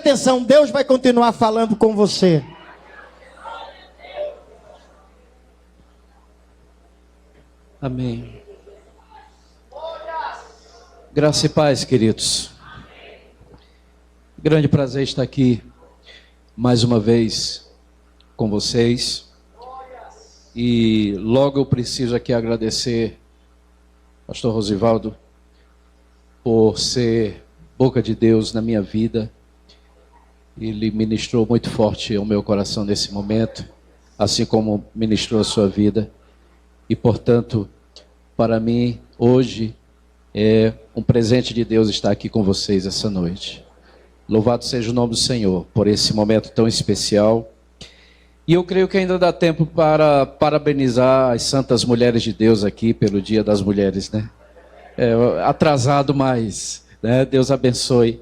Atenção, Deus vai continuar falando com você. Amém. Graça e paz, queridos. Grande prazer estar aqui mais uma vez com vocês. E logo eu preciso aqui agradecer Pastor Rosivaldo por ser boca de Deus na minha vida. Ele ministrou muito forte ao meu coração nesse momento, assim como ministrou a sua vida. E, portanto, para mim, hoje, é um presente de Deus estar aqui com vocês essa noite. Louvado seja o nome do Senhor por esse momento tão especial. E eu creio que ainda dá tempo para parabenizar as santas mulheres de Deus aqui pelo Dia das Mulheres, né? Atrasado, mas, né? Deus abençoe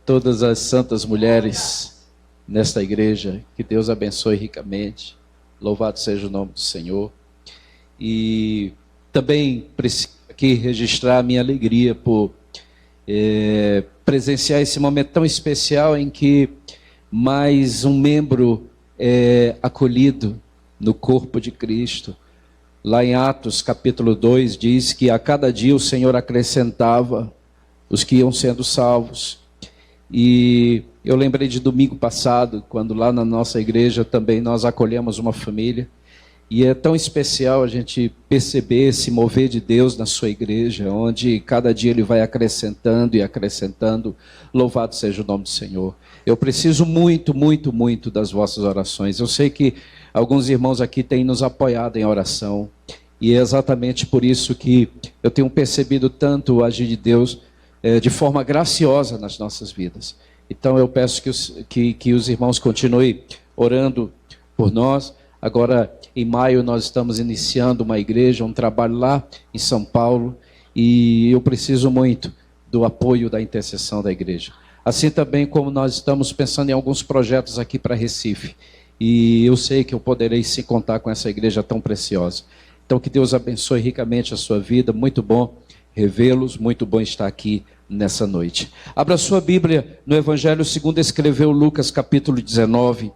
todas as santas mulheres nesta igreja. Que Deus abençoe ricamente. Louvado seja o nome do Senhor. E também preciso aqui registrar a minha alegria por presenciar esse momento tão especial em que mais um membro é acolhido no corpo de Cristo. Lá em Atos capítulo 2 diz que a cada dia o Senhor acrescentava os que iam sendo salvos. E eu lembrei de domingo passado, quando lá na nossa igreja também nós acolhemos uma família. E é tão especial a gente perceber esse mover de Deus na sua igreja, onde cada dia Ele vai acrescentando e acrescentando. Louvado seja o nome do Senhor. Eu preciso muito, muito, muito das vossas orações. Eu sei que alguns irmãos aqui têm nos apoiado em oração. E é exatamente por isso que eu tenho percebido tanto o agir de Deus de forma graciosa nas nossas vidas. Então eu peço que os irmãos continuem orando por nós. Agora, em maio, nós estamos iniciando uma igreja, um trabalho lá em São Paulo, e eu preciso muito do apoio da intercessão da igreja. Assim também como nós estamos pensando em alguns projetos aqui para Recife, e eu sei que eu poderei sim contar com essa igreja tão preciosa. Então, que Deus abençoe ricamente a sua vida, muito bom revê-los, muito bom estar aqui nessa noite. Abra sua Bíblia no Evangelho segundo escreveu Lucas, capítulo 19.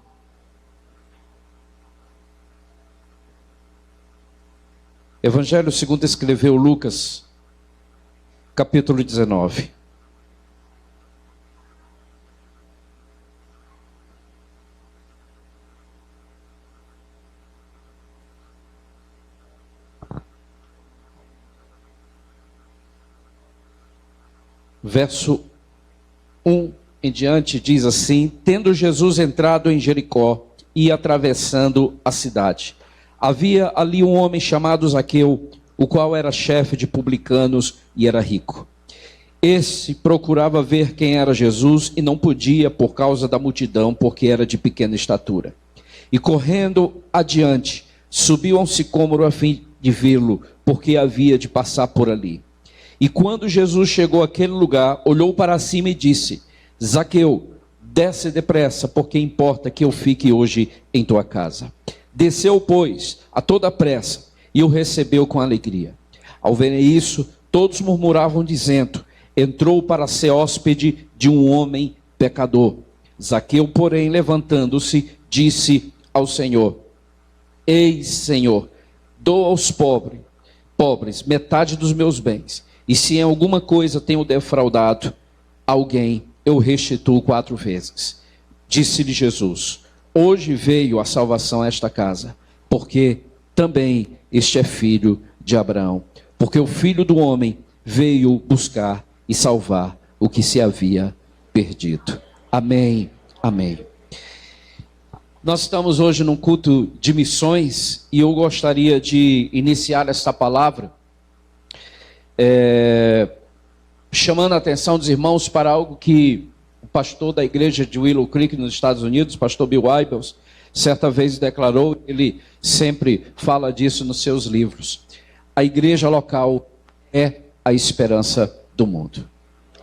Evangelho segundo escreveu Lucas, capítulo 19. Verso 1 em diante diz assim: tendo Jesus entrado em Jericó e atravessando a cidade, havia ali um homem chamado Zaqueu, o qual era chefe de publicanos e era rico. Esse procurava ver quem era Jesus e não podia por causa da multidão, porque era de pequena estatura. E correndo adiante, subiu a um sicômoro a fim de vê-lo, porque havia de passar por ali. E quando Jesus chegou àquele lugar, olhou para cima e disse: Zaqueu, desce depressa, porque importa que eu fique hoje em tua casa. Desceu, pois, a toda pressa, e o recebeu com alegria. Ao verem isso, todos murmuravam, dizendo: entrou para ser hóspede de um homem pecador. Zaqueu, porém, levantando-se, disse ao Senhor: eis, Senhor, dou aos pobres metade dos meus bens, e se em alguma coisa tenho defraudado alguém, eu restituo 4 vezes. Disse-lhe Jesus: hoje veio a salvação a esta casa, porque também este é filho de Abraão. Porque o Filho do Homem veio buscar e salvar o que se havia perdido. Amém, amém. Nós estamos hoje num culto de missões e eu gostaria de iniciar esta palavra chamando a atenção dos irmãos para algo que o pastor da igreja de Willow Creek nos Estados Unidos, pastor Bill Hybels, certa vez declarou. Ele sempre fala disso nos seus livros. A igreja local é a esperança do mundo.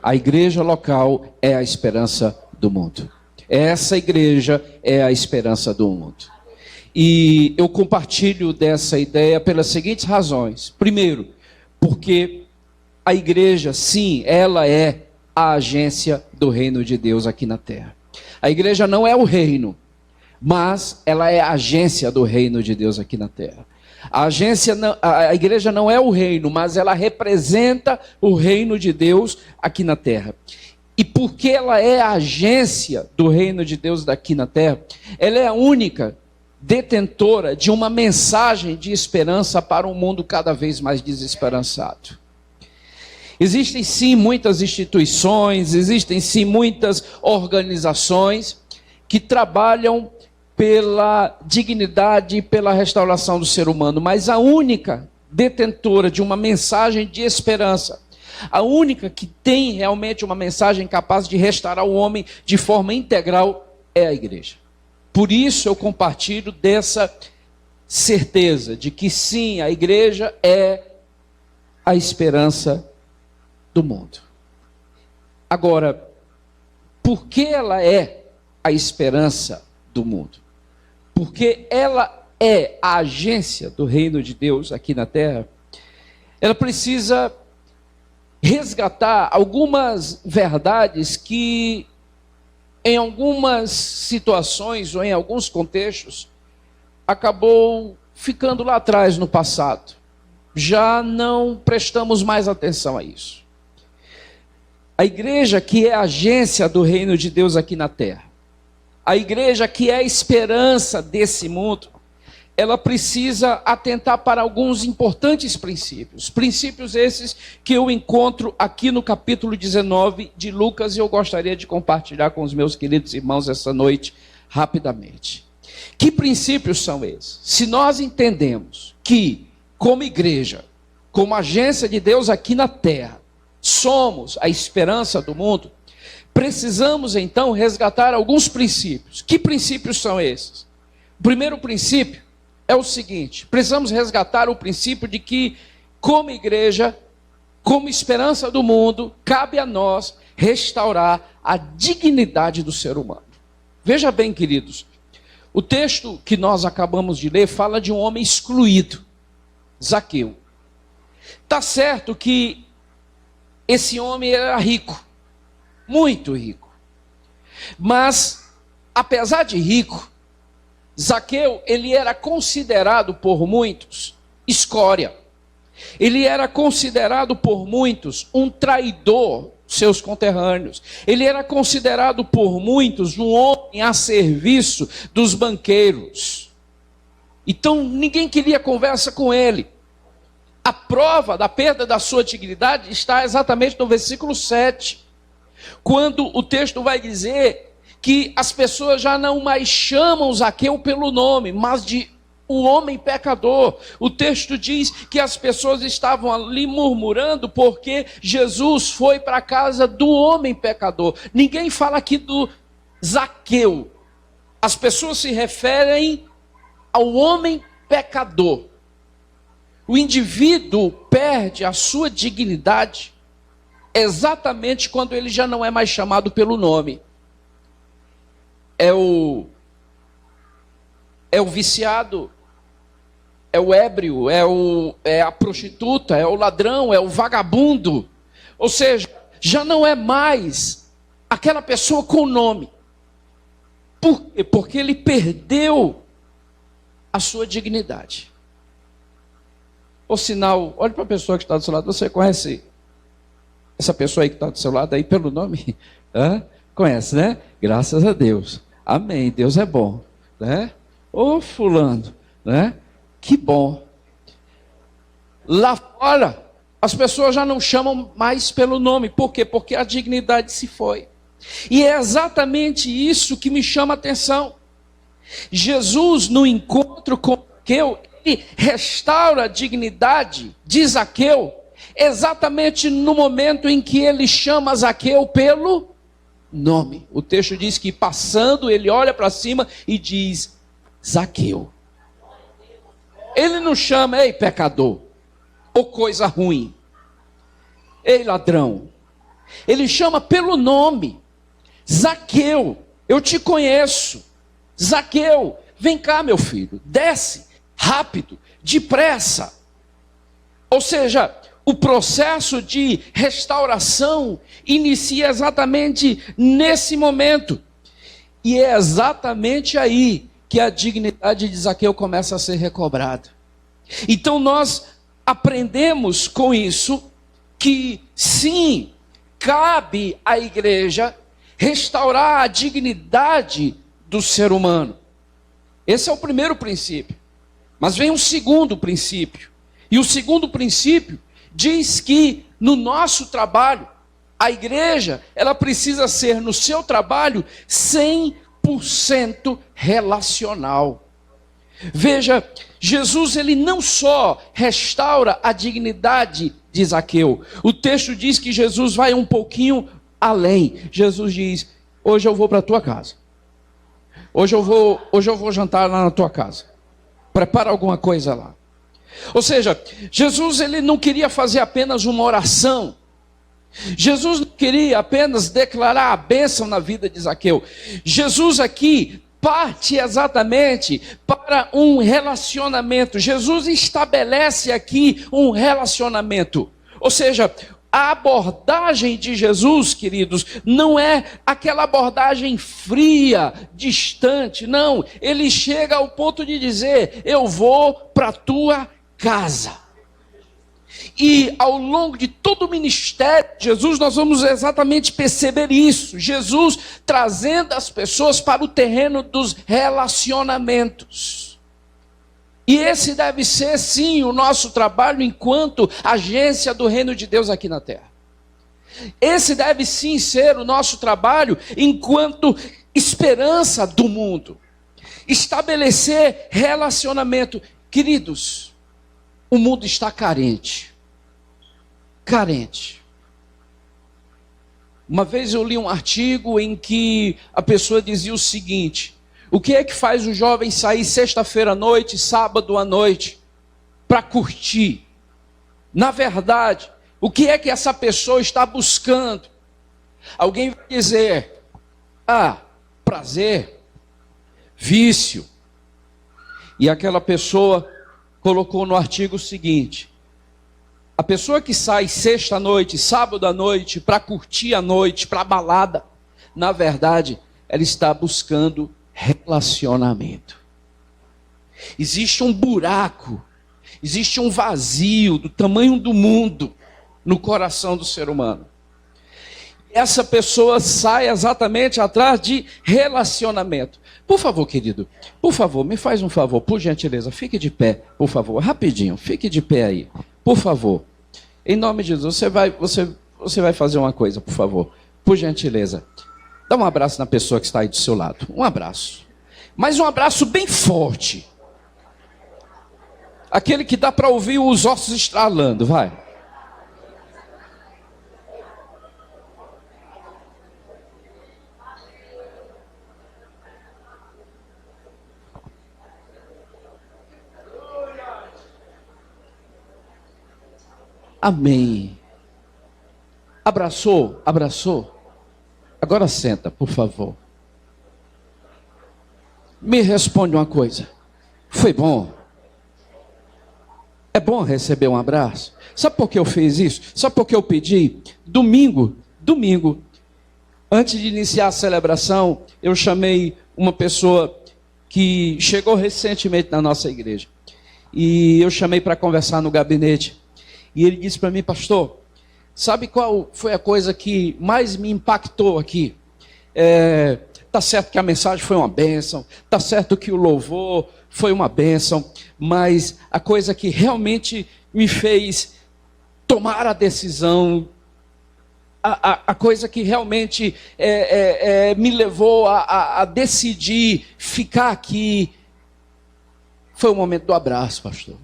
A igreja local é a esperança do mundo. Essa igreja é a esperança do mundo. E eu compartilho dessa ideia pelas seguintes razões. Primeiro, porque a igreja, sim, ela é a agência do reino de Deus aqui na terra. A igreja não é o reino, mas ela é a agência do reino de Deus aqui na terra. A igreja não é o reino, mas ela representa o reino de Deus aqui na terra. E porque ela é a agência do reino de Deus daqui na terra, ela é a única detentora de uma mensagem de esperança para um mundo cada vez mais desesperançado. Existem sim muitas instituições, existem sim muitas organizações que trabalham pela dignidade e pela restauração do ser humano, mas a única detentora de uma mensagem de esperança, a única que tem realmente uma mensagem capaz de restaurar o homem de forma integral é a igreja. Por isso eu compartilho dessa certeza de que sim, a igreja é a esperança do mundo. Agora, por que ela é a esperança do mundo? Porque ela é a agência do reino de Deus aqui na terra. Ela precisa resgatar algumas verdades que em algumas situações ou em alguns contextos acabou ficando lá atrás no passado. Já não prestamos mais atenção a isso. A igreja que é a agência do reino de Deus aqui na terra, a igreja que é a esperança desse mundo, ela precisa atentar para alguns importantes princípios. Princípios esses que eu encontro aqui no capítulo 19 de Lucas e eu gostaria de compartilhar com os meus queridos irmãos essa noite rapidamente. Que princípios são esses? Se nós entendemos que, como igreja, como agência de Deus aqui na terra, somos a esperança do mundo, precisamos então resgatar alguns princípios. Que princípios são esses? O primeiro princípio é o seguinte: precisamos resgatar o princípio de que, como igreja, como esperança do mundo, cabe a nós restaurar a dignidade do ser humano. Veja bem, queridos, o texto que nós acabamos de ler fala de um homem excluído, Zaqueu. Está certo que esse homem era rico, muito rico. Mas, apesar de rico, Zaqueu, ele era considerado por muitos escória. Ele era considerado por muitos um traidor, seus conterrâneos. Ele era considerado por muitos um homem a serviço dos banqueiros. Então, ninguém queria conversa com ele. A prova da perda da sua dignidade está exatamente no versículo 7. Quando o texto vai dizer que as pessoas já não mais chamam Zaqueu pelo nome, mas de o homem pecador. O texto diz que as pessoas estavam ali murmurando porque Jesus foi para a casa do homem pecador. Ninguém fala aqui do Zaqueu. As pessoas se referem ao homem pecador. O indivíduo perde a sua dignidade exatamente quando ele já não é mais chamado pelo nome. É o viciado, é o ébrio, é a prostituta, é o ladrão, é o vagabundo. Ou seja, já não é mais aquela pessoa com nome. Por quê? Porque ele perdeu a sua dignidade. Por sinal, olhe para a pessoa que está do seu lado. Você conhece essa pessoa aí que está do seu lado aí pelo nome? Conhece, né? Graças a Deus. Amém. Deus é bom, né? Ô fulano, né? Que bom. Lá fora, as pessoas já não chamam mais pelo nome. Por quê? Porque a dignidade se foi. E é exatamente isso que me chama a atenção. Jesus, no encontro com Zaqueu, ele restaura a dignidade de Zaqueu, exatamente no momento em que ele chama Zaqueu pelo nome. O texto diz que passando, ele olha para cima e diz: Zaqueu. Ele não chama: ei pecador, ou coisa ruim, ei ladrão. Ele chama pelo nome: Zaqueu, eu te conheço. Zaqueu, vem cá meu filho, desce, rápido, depressa. Ou seja, o processo de restauração inicia exatamente nesse momento. E é exatamente aí que a dignidade de Zaqueu começa a ser recobrada. Então nós aprendemos com isso que sim, cabe à igreja restaurar a dignidade do ser humano. Esse é o primeiro princípio. Mas vem um segundo princípio. E o segundo princípio diz que no nosso trabalho, a igreja, ela precisa ser no seu trabalho 100% relacional. Veja, Jesus ele não só restaura a dignidade de Zaqueu. O texto diz que Jesus vai um pouquinho além. Jesus diz: hoje eu vou para a tua casa. Hoje eu vou jantar lá na tua casa. Prepara alguma coisa lá. Ou seja, Jesus ele não queria fazer apenas uma oração. Jesus não queria apenas declarar a bênção na vida de Zaqueu. Jesus aqui parte exatamente para um relacionamento. Jesus estabelece aqui um relacionamento. Ou seja, a abordagem de Jesus, queridos, não é aquela abordagem fria, distante, não. Ele chega ao ponto de dizer: eu vou para a tua casa. E ao longo de todo o ministério de Jesus, nós vamos exatamente perceber isso. Jesus trazendo as pessoas para o terreno dos relacionamentos. E esse deve ser, sim, o nosso trabalho enquanto agência do reino de Deus aqui na terra. Esse deve, sim, ser o nosso trabalho enquanto esperança do mundo. Estabelecer relacionamento. Queridos, o mundo está carente. Carente. Uma vez eu li um artigo em que a pessoa dizia o seguinte: o que é que faz o jovem sair sexta-feira à noite, sábado à noite, para curtir? Na verdade, o que é que essa pessoa está buscando? Alguém vai dizer: prazer, vício. E aquela pessoa colocou no artigo o seguinte: a pessoa que sai sexta à noite, sábado à noite, para curtir a noite, para balada, na verdade, ela está buscando relacionamento. Existe um buraco, existe um vazio do tamanho do mundo no coração do ser humano. Essa pessoa sai exatamente atrás de relacionamento. Por favor, querido, por favor, me faz um favor, por gentileza, fique de pé, por favor, rapidinho, fique de pé aí, por favor. Em nome de Jesus, você vai fazer uma coisa, por favor, por gentileza. Dá um abraço na pessoa que está aí do seu lado, um abraço. Mas um abraço bem forte. Aquele que dá para ouvir os ossos estralando, vai. Amém. Abraçou? Abraçou? Agora senta, por favor. Me responde uma coisa. Foi bom? É bom receber um abraço? Sabe por que eu fiz isso? Sabe por que eu pedi? Domingo, antes de iniciar a celebração, eu chamei uma pessoa que chegou recentemente na nossa igreja. E eu chamei para conversar no gabinete. E ele disse para mim: pastor, sabe qual foi a coisa que mais me impactou aqui? Tá certo que a mensagem foi uma bênção, tá certo que o louvor foi uma bênção, mas a coisa que realmente me fez tomar a decisão, a coisa que realmente me levou a decidir ficar aqui, foi o momento do abraço, pastor.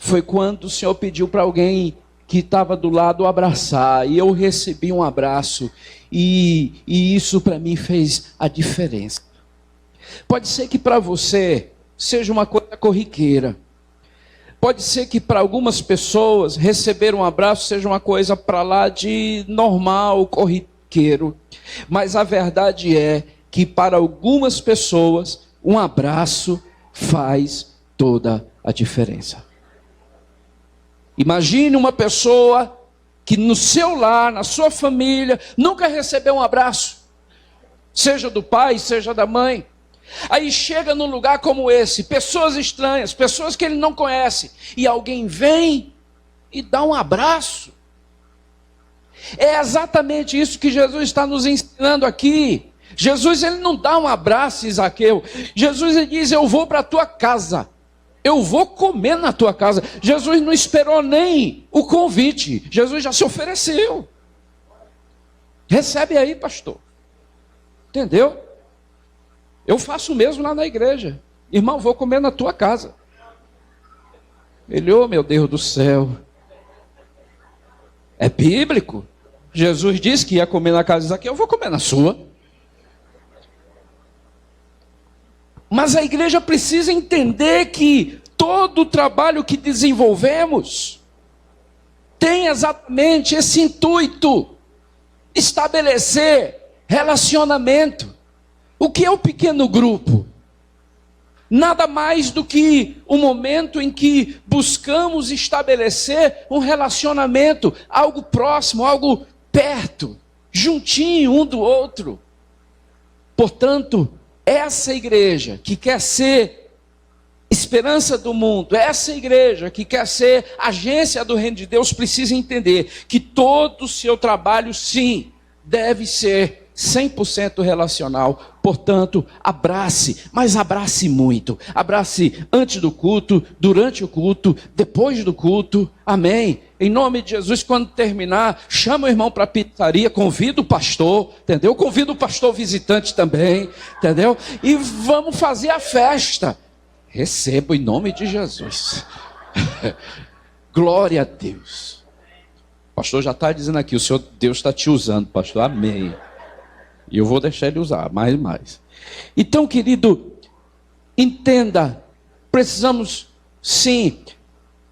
Foi quando o Senhor pediu para alguém que estava do lado abraçar, e eu recebi um abraço, e isso para mim fez a diferença. Pode ser que para você seja uma coisa corriqueira, pode ser que para algumas pessoas receber um abraço seja uma coisa para lá de normal, corriqueiro, mas a verdade é que para algumas pessoas um abraço faz toda a diferença. Imagine uma pessoa que no seu lar, na sua família, nunca recebeu um abraço. seja do pai, seja da mãe. Aí chega num lugar como esse, pessoas estranhas, pessoas que ele não conhece, e alguém vem e dá um abraço. É exatamente isso que Jesus está nos ensinando aqui. Jesus, ele não dá um abraço, Zaqueu. Jesus, ele diz: eu vou para a tua casa, eu vou comer na tua casa. Jesus não esperou nem o convite, Jesus já se ofereceu. Recebe aí, pastor. Entendeu? Eu faço o mesmo lá na igreja. Irmão, vou comer na tua casa. Ele: oh meu Deus do céu. É bíblico. Jesus disse que ia comer na casa de Zaqueu, eu vou comer na sua. Mas a igreja precisa entender que todo o trabalho que desenvolvemos tem exatamente esse intuito: estabelecer relacionamento. O que é o pequeno grupo? Nada mais do que o momento em que buscamos estabelecer um relacionamento, algo próximo, algo perto, juntinho um do outro. Portanto, essa igreja que quer ser esperança do mundo, essa igreja que quer ser agência do reino de Deus, precisa entender que todo o seu trabalho, sim, deve ser 100% relacional. Portanto, abrace, mas abrace muito. Abrace antes do culto, durante o culto, depois do culto. Amém? Em nome de Jesus, quando terminar, chama o irmão para a pizzaria, convida o pastor, entendeu? Convida o pastor visitante também, entendeu? E vamos fazer a festa. Receba em nome de Jesus. Glória a Deus. O pastor já está dizendo aqui: o Senhor Deus está te usando, pastor. Amém. E eu vou deixar ele usar mais e mais. Então, querido, entenda, precisamos, sim,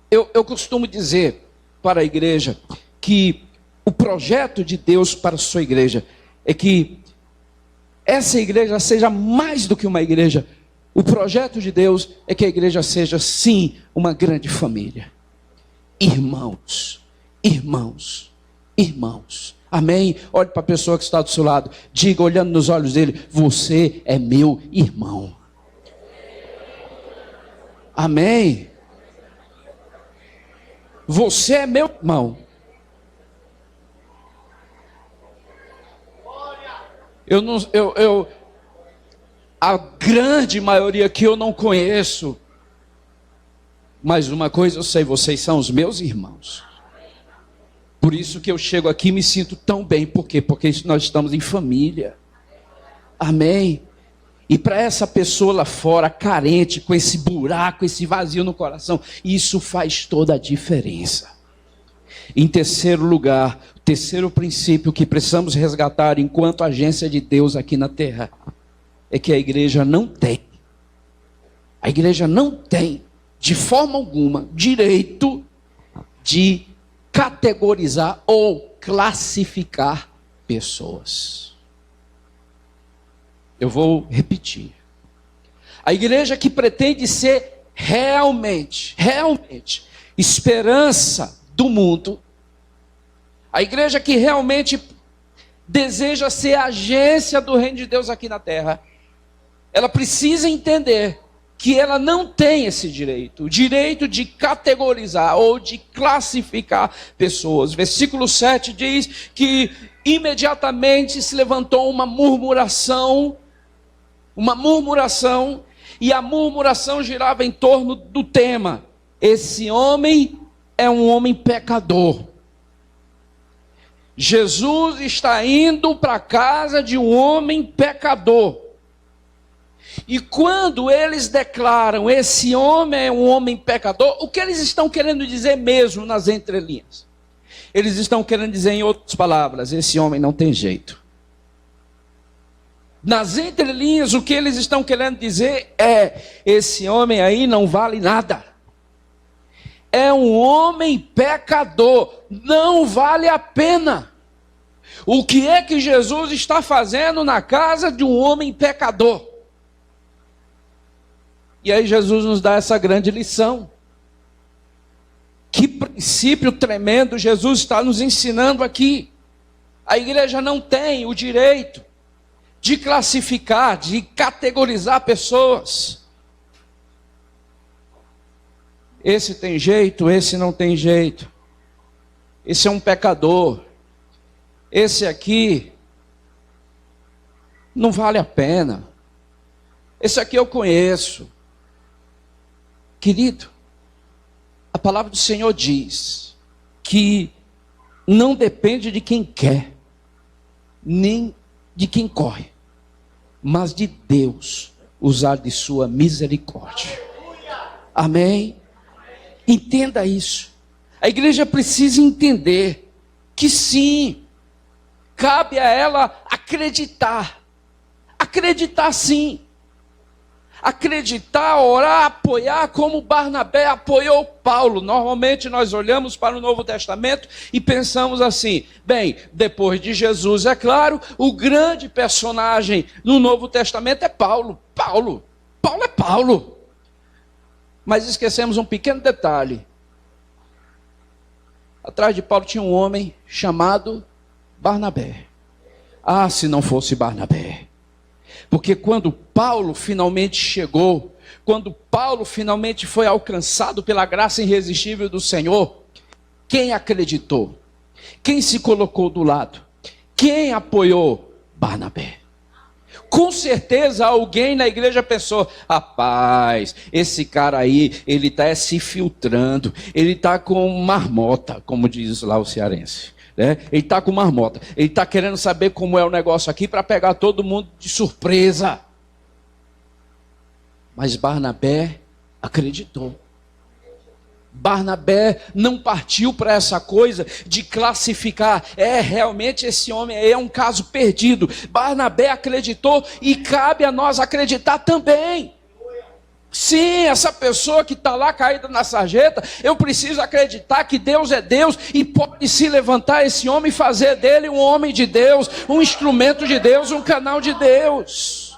eu costumo dizer para a igreja que o projeto de Deus para a sua igreja é que essa igreja seja mais do que uma igreja. O projeto de Deus é que a igreja seja, sim, uma grande família. Irmãos, irmãos, irmãos. Amém? Olhe para a pessoa que está do seu lado, diga, olhando nos olhos dele: você é meu irmão. Amém? Você é meu irmão. A grande maioria que eu não conheço, mas uma coisa eu sei: vocês são os meus irmãos. Por isso que eu chego aqui e me sinto tão bem. Por quê? Porque nós estamos em família. Amém? E para essa pessoa lá fora, carente, com esse buraco, esse vazio no coração, isso faz toda a diferença. Em terceiro lugar, o terceiro princípio que precisamos resgatar enquanto agência de Deus aqui na terra, é que a igreja não tem, de forma alguma, direito de categorizar ou classificar pessoas. Eu vou repetir. A igreja que pretende ser realmente esperança do mundo, a igreja que realmente deseja ser agência do reino de Deus aqui na terra, ela precisa entender que ela não tem esse direito, o direito de categorizar ou de classificar pessoas. Versículo 7 diz que imediatamente se levantou uma murmuração, e a murmuração girava em torno do tema: esse homem é um homem pecador. Jesus está indo para a casa de um homem pecador. E quando eles declaram esse homem é um homem pecador, o que eles estão querendo dizer mesmo nas entrelinhas? Eles estão querendo dizer, em outras palavras, esse homem não tem jeito. Nas entrelinhas, o que eles estão querendo dizer é: esse homem aí não vale nada. É um homem pecador, não vale a pena. O que é que Jesus está fazendo na casa de um homem pecador? E aí Jesus nos dá essa grande lição. Que princípio tremendo Jesus está nos ensinando aqui. A igreja não tem o direito de classificar, de categorizar pessoas. Esse tem jeito, esse não tem jeito. Esse é um pecador. Esse aqui não vale a pena. Esse aqui eu conheço. Querido, a palavra do Senhor diz que não depende de quem quer, nem de quem corre, mas de Deus usar de sua misericórdia. Amém? Entenda isso. A igreja precisa entender que sim, cabe a ela acreditar. Acreditar sim. Acreditar, orar, apoiar, como Barnabé apoiou Paulo. Normalmente nós olhamos para o Novo Testamento e pensamos assim: bem, depois de Jesus, é claro, o grande personagem no Novo Testamento é Paulo. Paulo é Paulo. Mas esquecemos um pequeno detalhe. Atrás de Paulo tinha um homem chamado Barnabé. Ah, se não fosse Barnabé. Porque quando Paulo finalmente chegou, quando Paulo finalmente foi alcançado pela graça irresistível do Senhor, quem acreditou? Quem se colocou do lado? Quem apoiou? Barnabé. Com certeza alguém na igreja pensou: rapaz, esse cara aí, ele está se filtrando, ele está com marmota, como diz lá o cearense. Ele está com marmota, ele está querendo saber como é o negócio aqui para pegar todo mundo de surpresa. Mas Barnabé acreditou. Barnabé não partiu para essa coisa de classificar: realmente esse homem é um caso perdido. Barnabé acreditou e cabe a nós acreditar também. Sim, essa pessoa que está lá caída na sarjeta, eu preciso acreditar que Deus é Deus e pode se levantar esse homem e fazer dele um homem de Deus, um instrumento de Deus, um canal de Deus.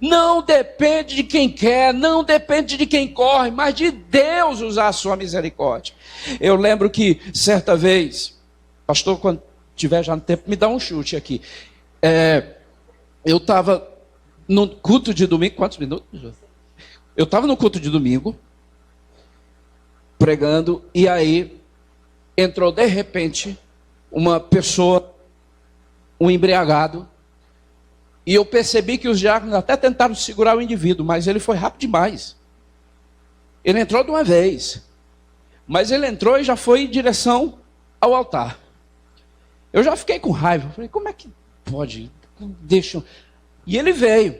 Não depende de quem quer, não depende de quem corre, mas de Deus usar a sua misericórdia. Eu lembro que certa vez, pastor, quando tiver já no tempo, me dá um chute aqui. Eu estava no culto de domingo, quantos minutos? Eu estava no culto de domingo, pregando, e aí entrou de repente uma pessoa, um embriagado, e eu percebi que os diáconos até tentaram segurar o indivíduo, mas ele foi rápido demais. Ele entrou de uma vez, mas ele entrou e já foi em direção ao altar. Eu já fiquei com raiva, falei: como é que pode? Deixa. E ele veio,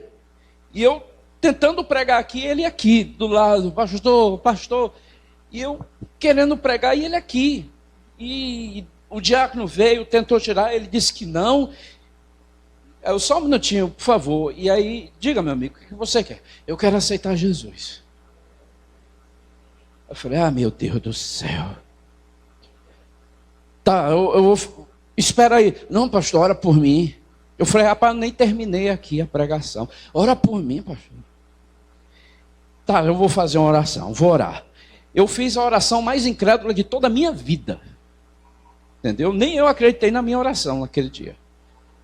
e eu tentando pregar aqui, ele aqui, do lado: pastor, e eu querendo pregar, e ele aqui. E o diácono veio, tentou tirar, ele disse que não. Eu: só um minutinho, por favor. E aí, diga, meu amigo, o que você quer? Eu quero aceitar Jesus. Eu falei: ah, meu Deus do céu. Tá, eu vou, espera aí. Não, pastor, ora por mim. Eu falei: rapaz, nem terminei aqui a pregação. Ora por mim, pastor. Tá, eu vou fazer uma oração, vou orar. Eu fiz a oração mais incrédula de toda a minha vida. Entendeu? Nem eu acreditei na minha oração naquele dia.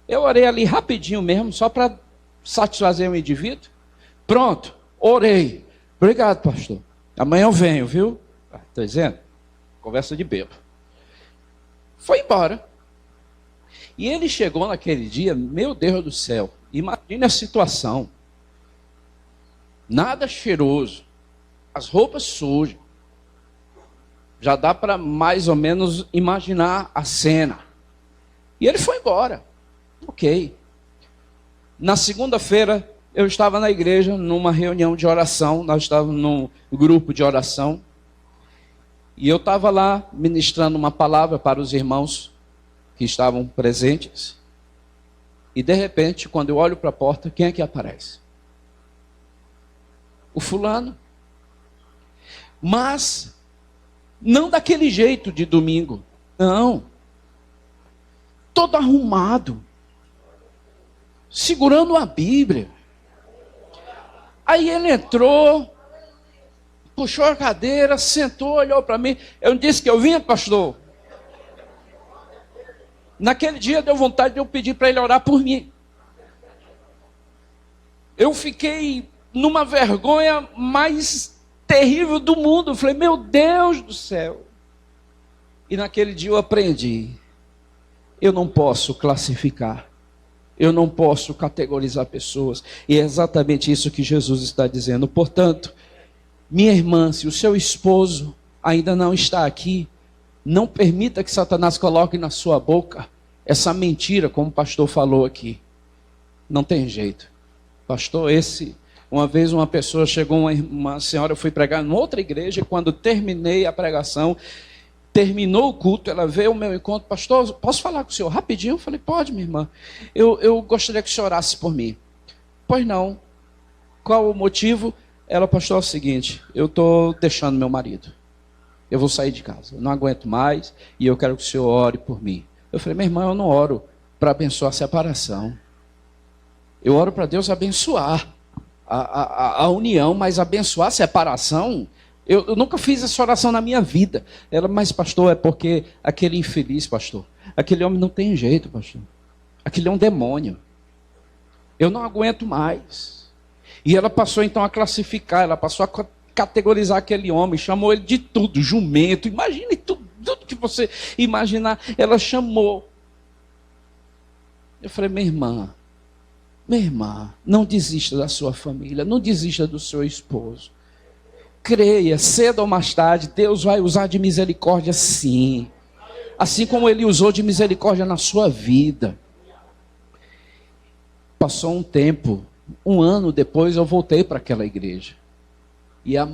Eu orei ali rapidinho mesmo, só para satisfazer o indivíduo. Pronto, orei. Obrigado, pastor. Amanhã eu venho, viu? Está dizendo? Conversa de bêbado. Foi embora. E ele chegou naquele dia, meu Deus do céu, imagine a situação. Nada cheiroso, as roupas sujas. Já dá para mais ou menos imaginar a cena. E ele foi embora. Ok. Na segunda-feira, eu estava na igreja, numa reunião de oração. Nós estávamos num grupo de oração. E eu estava lá ministrando uma palavra para os irmãos que estavam presentes. E de repente, quando eu olho para a porta, quem é que aparece? O fulano. Mas não daquele jeito de domingo. Não. Todo arrumado. Segurando a Bíblia. Aí ele entrou, puxou a cadeira, sentou, olhou para mim. Eu não disse que eu vinha, pastor? Naquele dia deu vontade de eu pedir para ele orar por mim. Eu fiquei numa vergonha mais terrível do mundo. Eu falei, meu Deus do céu. E naquele dia eu aprendi. Eu não posso classificar. Eu não posso categorizar pessoas. E é exatamente isso que Jesus está dizendo. Portanto, minha irmã, se o seu esposo ainda não está aqui, não permita que Satanás coloque na sua boca essa mentira, como o pastor falou aqui. Não tem jeito. Pastor, uma vez uma pessoa chegou, uma senhora, eu fui pregar em outra igreja, e quando terminei a pregação, terminou o culto, ela veio ao meu encontro, pastor, posso falar com o senhor rapidinho? Eu falei, pode, minha irmã. Eu gostaria que o senhor orasse por mim. Pois não. Qual o motivo? Ela, pastor, é o seguinte, eu estou deixando meu marido. Eu vou sair de casa, eu não aguento mais, e eu quero que o senhor ore por mim. Eu falei, minha irmã, eu não oro para abençoar a separação. Eu oro para Deus abençoar a união, mas abençoar a separação... Eu nunca fiz essa oração na minha vida. Ela, mas pastor, é porque aquele infeliz, pastor, aquele homem não tem jeito, pastor. Aquele é um demônio. Eu não aguento mais. E ela passou então a classificar, ela passou a categorizar aquele homem, chamou ele de tudo, jumento, imagine tudo que você imaginar. Ela chamou. Eu falei, minha irmã, não desista da sua família, não desista do seu esposo. Creia, cedo ou mais tarde, Deus vai usar de misericórdia sim. Assim como Ele usou de misericórdia na sua vida. Passou um tempo, 1 ano depois eu voltei para aquela igreja. E a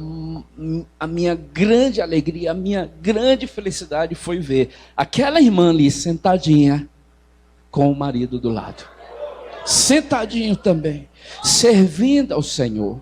minha grande alegria, a minha grande felicidade foi ver aquela irmã ali sentadinha com o marido do lado. Sentadinho também, servindo ao Senhor.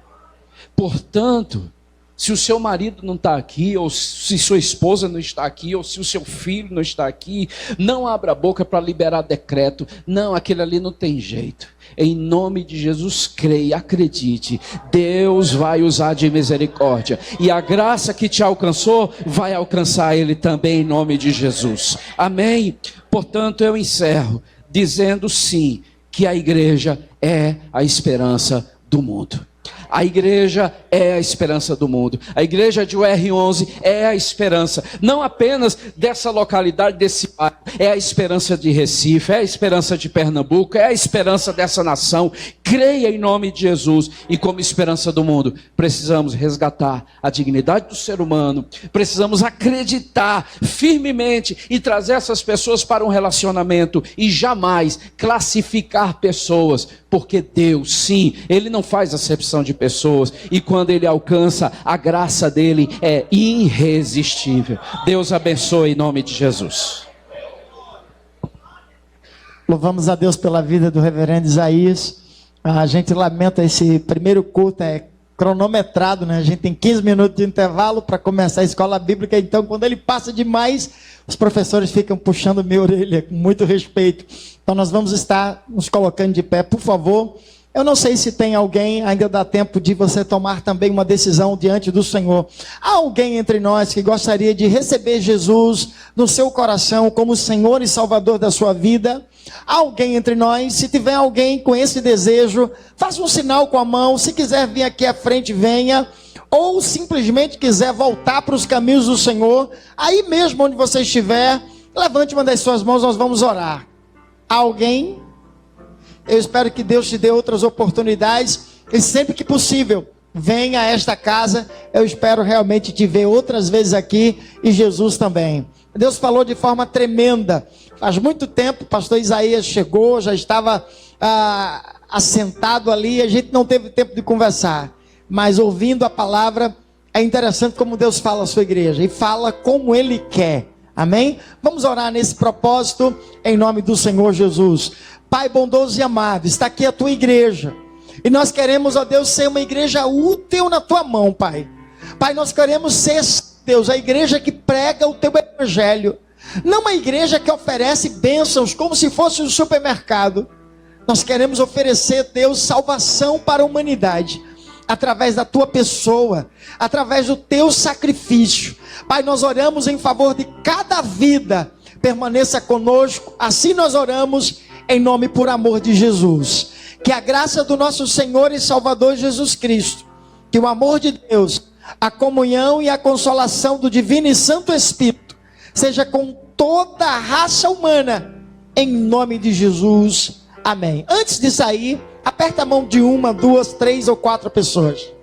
Portanto, se o seu marido não está aqui, ou se sua esposa não está aqui, ou se o seu filho não está aqui, não abra a boca para liberar decreto. Não, aquele ali não tem jeito. Em nome de Jesus, creia, acredite. Deus vai usar de misericórdia. E a graça que te alcançou, vai alcançar ele também em nome de Jesus. Amém? Portanto, eu encerro dizendo sim, que a igreja é a esperança do mundo. A igreja é a esperança do mundo. A igreja de UR11 é a esperança, não apenas dessa localidade, desse bairro. É a esperança de Recife, é a esperança de Pernambuco, é a esperança dessa nação. Creia em nome de Jesus. E como esperança do mundo, precisamos resgatar a dignidade do ser humano. Precisamos acreditar firmemente e trazer essas pessoas para um relacionamento. E jamais classificar pessoas. Porque Deus, sim, Ele não faz acepção de pessoas. E quando Ele alcança, a graça dEle é irresistível. Deus abençoe em nome de Jesus. Louvamos a Deus pela vida do reverendo Isaías. A gente lamenta esse primeiro culto, é cronometrado, né? A gente tem 15 minutos de intervalo para começar a escola bíblica. Então, quando ele passa demais, os professores ficam puxando minha orelha com muito respeito. Então, nós vamos estar nos colocando de pé, por favor. Eu não sei se tem alguém, ainda dá tempo de você tomar também uma decisão diante do Senhor. Há alguém entre nós que gostaria de receber Jesus no seu coração como Senhor e Salvador da sua vida? Há alguém entre nós? Se tiver alguém com esse desejo, faça um sinal com a mão. Se quiser vir aqui à frente, venha. Ou simplesmente quiser voltar para os caminhos do Senhor, aí mesmo onde você estiver, levante uma das suas mãos, nós vamos orar. Há alguém? Eu espero que Deus te dê outras oportunidades. E sempre que possível, venha a esta casa. Eu espero realmente te ver outras vezes aqui. E Jesus também. Deus falou de forma tremenda. Faz muito tempo, o pastor Isaías chegou, já estava assentado ali. A gente não teve tempo de conversar. Mas ouvindo a palavra, é interessante como Deus fala à sua igreja. E fala como Ele quer. Amém? Vamos orar nesse propósito, em nome do Senhor Jesus. Pai bondoso e amado, está aqui a tua igreja. E nós queremos, ó Deus, ser uma igreja útil na tua mão, Pai. Pai, nós queremos ser, Deus, a igreja que prega o teu evangelho. Não uma igreja que oferece bênçãos como se fosse um supermercado. Nós queremos oferecer, Deus, salvação para a humanidade. Através da tua pessoa, através do teu sacrifício. Pai, nós oramos em favor de cada vida. Permaneça conosco. Assim nós oramos em nome por amor de Jesus. Que a graça do nosso Senhor e Salvador Jesus Cristo, que o amor de Deus, a comunhão e a consolação do Divino e Santo Espírito, seja com toda a raça humana, em nome de Jesus. Amém. Antes de sair, aperta a mão de 1, 2, 3 ou 4 pessoas.